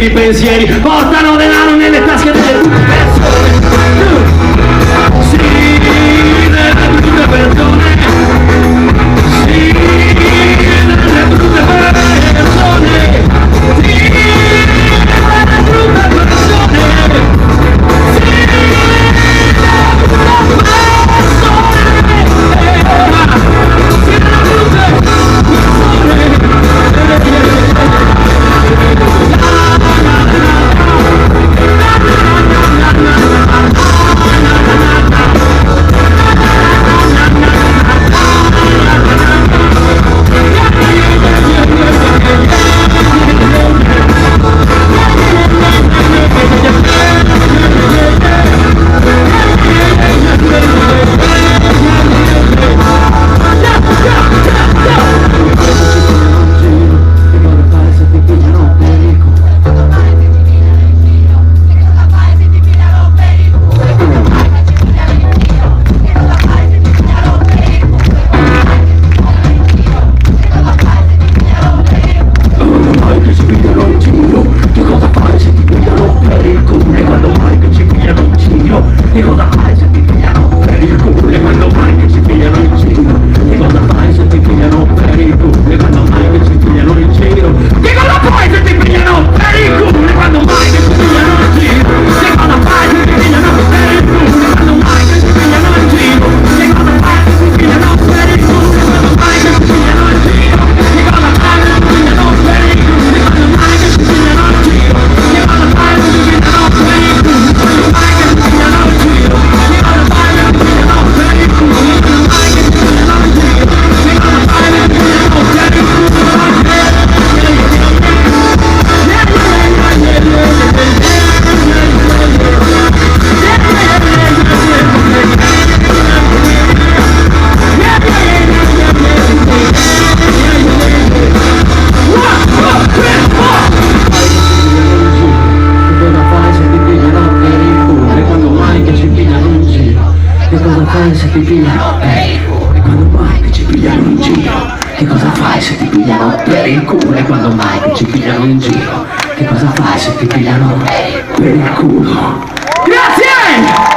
cattivi pensieri portano denaro nelle tasche delle tue persone. Sì, delle brutte persone. Sì, delle brutte persone. Sì, delle brutte persone. Sì, delle brutte se ti pigliano per il culo? E quando mai che ci pigliano in giro? Che cosa fai se ti pigliano per il culo? E quando mai che ci pigliano in giro? Che cosa fai se ti pigliano per il culo? Grazie!